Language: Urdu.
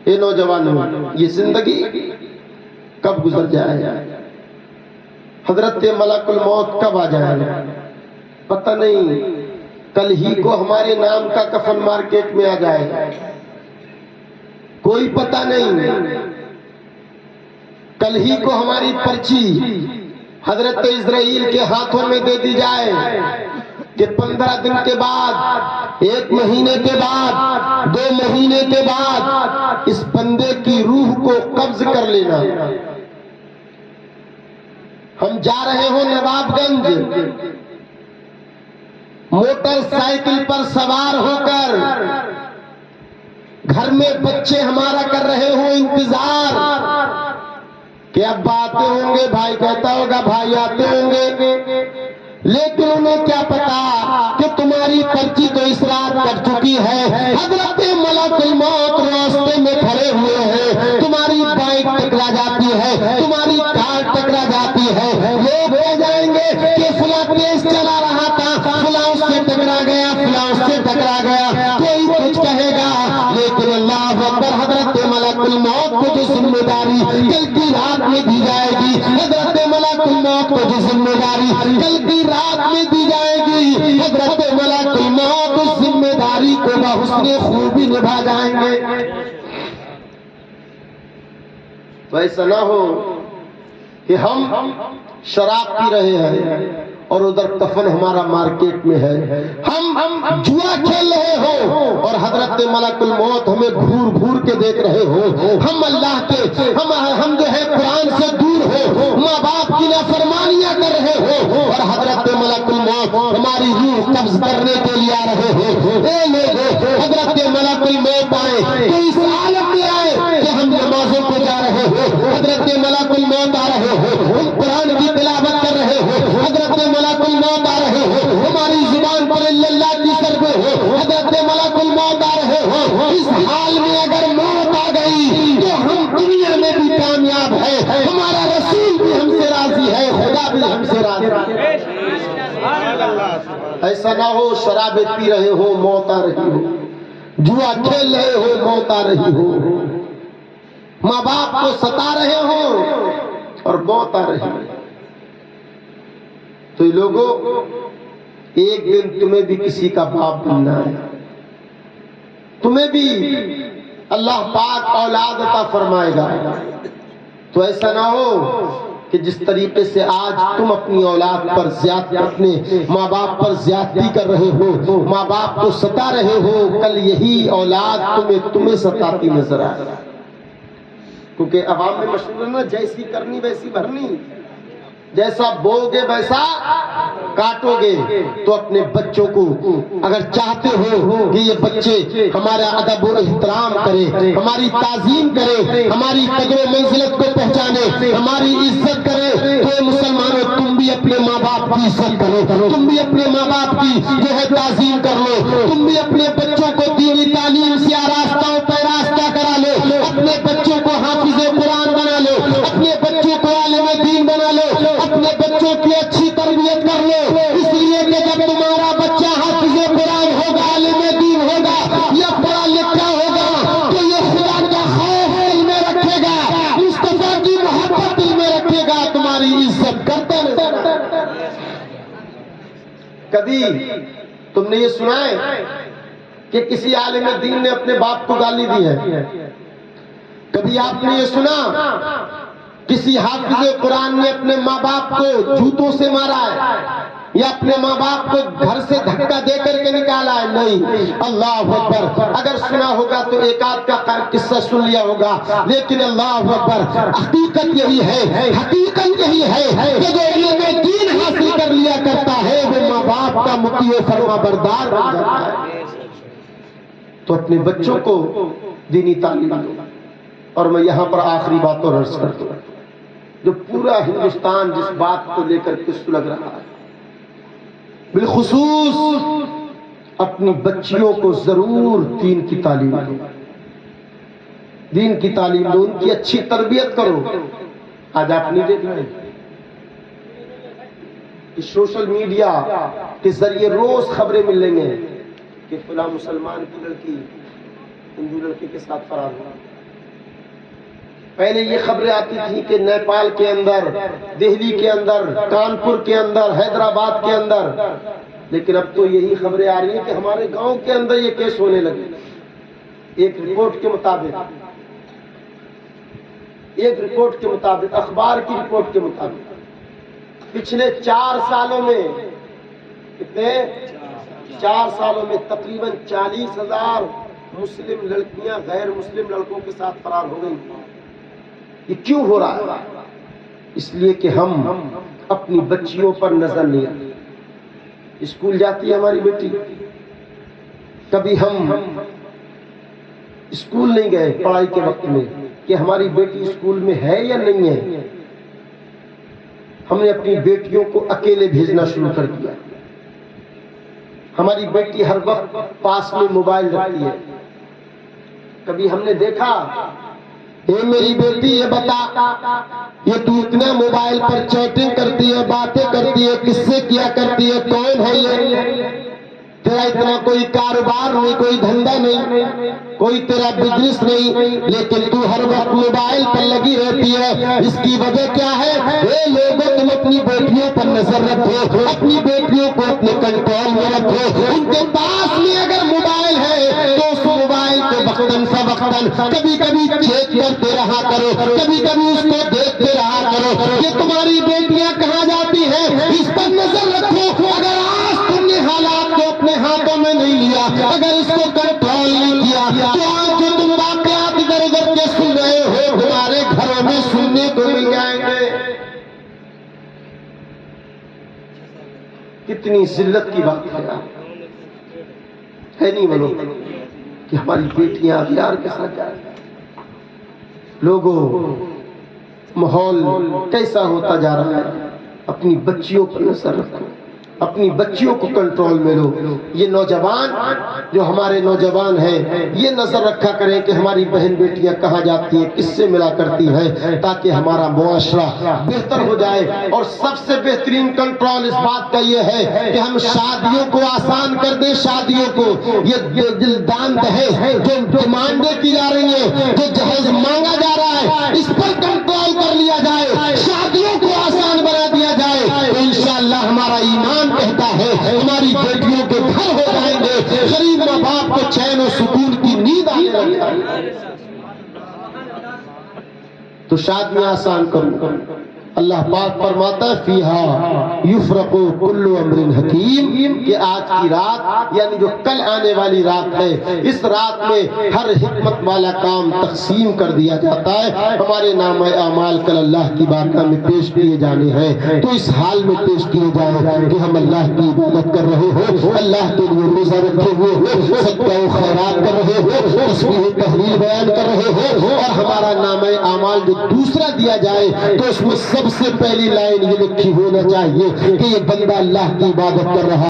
اے نوجوانوں، یہ زندگی کب گزر جائے، حضرت ملک الموت کب آ جائے پتہ نہیں، کل ہی کو ہمارے نام کا کفن مارکیٹ میں آ جائے، کوئی پتہ نہیں، کل ہی کو ہماری پرچی حضرت اسرائیل کے ہاتھوں میں دے دی جائے کہ 15 دن کے بعد، 1 مہینے کے بعد، 2 مہینے کے بعد اس بندے کی روح کو قبض کر لینا۔ ہم جا رہے ہوں نواب گنج، موٹر سائیکل پر سوار ہو کر، گھر میں بچے ہمارا کر رہے ہوں انتظار کہ اب آتے ہوں گے، بھائی کہتا ہوگا بھائی آتے ہوں گے، لیکن انہیں کیا پتا کہ تمہاری پرچی تو اس رات کٹ چکی ہے، حضرت ملک الموت راستے میں کھڑے ہوئے ہیں، تمہاری بائک ٹکرا جاتی ہے، تمہاری کار ٹکرا جاتی ہے، لوگ کہہ جائیں گے کہ فلاں تیز چلا رہا تھا، فلاں اس سے ٹکرا گیا، فلاں اس سے ٹکرا گیا، کوئی کچھ کہے گا، لیکن اللہ اکبر، حضرت ملک الموت کو جو ذمہ داری کل کی رات میں دی جائے گی، حضرت ملک الموت کو جو ذمہ داری کل کی رات میں دی جائے گی، حضرت ملک الموت اس ذمہ داری کو بحسن خوبی نبھا جائیں گے۔ تو ایسا نہ ہو کہ ہم شراب پی رہے ہیں اور ادھر کفن ہمارا مارکیٹ میں ہے، ہم جوا کھیل رہے ہو اور حضرت ملک الموت ہمیں گھور گھور کے دیکھ رہے ہو، ہم اللہ کے ہم جو ہے قرآن سے دور ہو، ماں باپ کی نافرمانیاں کر رہے ہو اور حضرت ملک الموت ہماری روح قبض کرنے کے لیے آ رہے ہو۔ اے لوگو، حضرت ملک الموت آئے تو اس عالم میں آئے کہ ہم نمازوں کو جا رہے ہو، حضرت ملک الموت آ رہے ہو، ہم قرآن کی تلاوت کر رہے ہو، حضرت ملک الموت آ رہے ہو، ہماری زبان پر اللہ کی ضربیں ہو، حضرت ملک الموت آ رہے ہو۔ اس حال میں اگر موت آ گئی تو ہم دنیا میں بھی کامیاب ہے، ہمارا رسول بھی ہم سے راضی ہے، خدا بھی ہم سے راضی ہے۔ ایسا نہ ہو شرابیں پی رہے ہو موت آ رہی ہو، جوا کھیل رہے ہو موت آ رہی ہو، ماں باپ کو ستا رہے ہو اور موت آ رہی ہے۔ تو یہ لوگوں، ایک دن تمہیں بھی کسی کا باپ بننا ہے، تمہیں بھی اللہ پاک اولاد عطا فرمائے گا۔ تو ایسا نہ ہو کہ جس طریقے سے آج تم اپنی اولاد پر اپنے ماں باپ پر زیادتی کر رہے ہو، ماں باپ کو ستا رہے ہو، کل یہی اولاد تمہیں ستاتی نظر آئے، کیونکہ عوام میں مشہور ہے نا، جیسی کرنی ویسی بھرنی، جیسا بوگے ویسا کاٹو گے۔ تو اپنے بچوں کو اگر چاہتے ہو کہ یہ بچے ہمارا ادب و احترام کرے، ہماری تعظیم کرے، ہماری قدر و منزلت کو پہچانے، ہماری عزت کرے، تو مسلمانوں تم بھی اپنے ماں باپ کی عزت کرو، تم بھی اپنے ماں باپ کی جو ہے تعظیم کر لو، تم بھی اپنے بچوں کو دینی تعلیم سے آراستہ و پیراستہ کرا لو، اپنے بچوں کو حافظ قرآن بنا لو، اپنے بچوں کو عالم دین بنا لو، اپنے بچوں کی اچھی تربیت کر لو، اس لیے کہ جب تمہارا بچہ حافظ قرآن ہوگا، عالم دین ہوگا یا پڑھا لکھا ہوگا تو یہ خدا کا خوف دل میں رکھے گا، مصطفیٰ کی محبت دل میں رکھے گا، تمہاری عزت کرتا رہے۔ کبھی تم نے یہ سنا ہے کہ کسی عالم دین نے اپنے باپ کو گالی دی ہے؟ کبھی آپ نے یہ سنا کسی حافظ قرآن نے اپنے ماں باپ کو جوتوں سے مارا ہے یا اپنے ماں باپ کو گھر سے دھکا دے کر کے نکالا ہے؟ نہیں۔ اللہ اکبر، اگر سنا ہوگا تو ایک آدھ کا قصہ سن لیا ہوگا، لیکن اللہ اکبر، حقیقت یہی ہے، حقیقت یہی ہے کہ جو علم دین حاصل کر لیا کرتا ہے وہ ماں باپ کا مطیع و فرما بردار بن جاتا ہے۔ تو اپنے بچوں کو دینی تعلیم دو۔ اور میں یہاں پر آخری بات اور عرض کر دوں، جو پورا ہندوستان جس بات کو لے کر کے سلگ رہا ہے، بالخصوص اپنی بچیوں کو ضرور دین کی تعلیم دو، دین کی تعلیم دو، ان کی اچھی تربیت کرو۔ آج آپ نہیں دیکھ رہے کہ سوشل میڈیا کے ذریعے روز خبریں ملیں گے کہ فلاں مسلمان کی لڑکی ہندو لڑکے کے ساتھ فرار ہوا۔ پہلے یہ خبریں آتی تھیں کہ نیپال کے اندر، دہلی کے اندر، کانپور کے اندر، حیدرآباد کے اندر، لیکن اب تو یہی خبریں آ رہی ہیں کہ ہمارے گاؤں کے اندر یہ کیس ہونے لگے۔ ایک رپورٹ کے مطابق، اخبار کی رپورٹ کے مطابق پچھلے 4 سالوں میں، کتنے؟ 4 سالوں میں تقریباً 40,000 مسلم لڑکیاں غیر مسلم لڑکوں کے ساتھ فرار ہو گئی۔ یہ کیوں ہو رہا ہے؟ اس لیے کہ ہم اپنی بچیوں پر نظر نہیں رکھتے۔ اسکول جاتی ہے ہماری بیٹی، کبھی ہم اسکول نہیں گئے پڑھائی کے وقت میں کہ ہماری بیٹی اسکول میں ہے یا نہیں ہے۔ ہم نے اپنی بیٹیوں کو اکیلے بھیجنا شروع کر دیا۔ ہماری بیٹی ہر وقت پاس میں موبائل رکھتی ہے۔ کبھی ہم نے دیکھا، اے میری بیٹی یہ بتا، یہ تو اتنا موبائل پر چیٹنگ کرتی ہے، باتیں کرتی ہے، کس سے کیا کرتی ہے، کون ہے یہ؟ تیرا اتنا کوئی کاروبار نہیں، کوئی دھندا نہیں، کوئی تیرا بزنس نہیں، لیکن تو ہر وقت موبائل پر لگی رہتی ہے۔ اس کی وجہ کیا ہے؟ اے لوگوں، تم اپنی بیٹیوں پر نظر رکھو، اپنی بیٹیوں کو اپنے کنٹرول میں رکھو۔ ان کے پاس میں اگر موبائل ہے تو اس موبائل کو وقتاً فوقتاً کبھی کبھی چیک کرتے رہا کرو، کبھی کبھی اس کو دیکھتے رہا کرو کہ تمہاری بیٹیاں کہاں جاتی ہیں، اس پر نظر رکھو۔ اگر آج تم نے حالات کو اپنے ہاتھوں میں نہیں لیا، اگر اس کو کنٹرول نہیں کیا، تو آج جو تم واقعات ادھر ادھر کے سن رہے ہو تمہارے گھروں میں سننے کو مل جائیں گے۔ کتنی ذلت کی بات ہے نہیں بولو کہ ہماری بیٹیاں اغیار کے ساتھ جا رہی ہیں۔ لوگوں، ماحول کیسا ہوتا جا رہا ہے؟ اپنی بچیوں پر نظر رکھو، اپنی بچیوں کو کنٹرول میں لو۔ یہ نوجوان جو ہمارے نوجوان ہیں، یہ نظر رکھا کریں کہ ہماری بہن بیٹیاں کہاں جاتی ہیں، کس سے ملا کرتی ہیں، تاکہ ہمارا معاشرہ بہتر ہو جائے۔ اور سب سے بہترین کنٹرول اس بات کا یہ ہے کہ ہم شادیوں کو آسان کر دیں۔ شادیوں کو یہ دلدان دہیز جو ڈیمانڈیں کی جا رہی ہیں، جو جہیز مانگا جا رہا ہے، اس پر کنٹرول کر لیا جائے، شادیوں کو آسان بنا دیا جائے، تو انشاءاللہ ہمارا ایمان کہتا ہے ہماری بیٹیوں کے گھر ہو جائیں گے، غریب ماں باپ کو چین و سکون کی نیند آنے لگ جائے گی۔ تو شادیاں آسان کرو۔ اللہ پاک فرماتا ہے فیہا یفرق کل امر حکیم، کہ آج کی رات یعنی جو کل آنے والی رات ہے، اس رات میں ہر حکمت والا کام تقسیم کر دیا جاتا ہے۔ ہمارے نام اعمال کل اللہ کی بارگاہ میں پیش کیے جانے ہیں، تو اس حال میں پیش کیے جائیں کہ ہم اللہ کی عبادت کر رہے ہو، اللہ کے لیے روزہ رکھے ہوئے ہو، صدقہ و خیرات کر رہے ہو، تسبیح تحلیل بیان کر رہے ہو، اور ہمارا نام اعمال جو دوسرا دیا جائے تو اس میں سب سے پہلی لائن یہ لکھی ہونا چاہیے کہ یہ بندہ اللہ کی عبادت کر رہا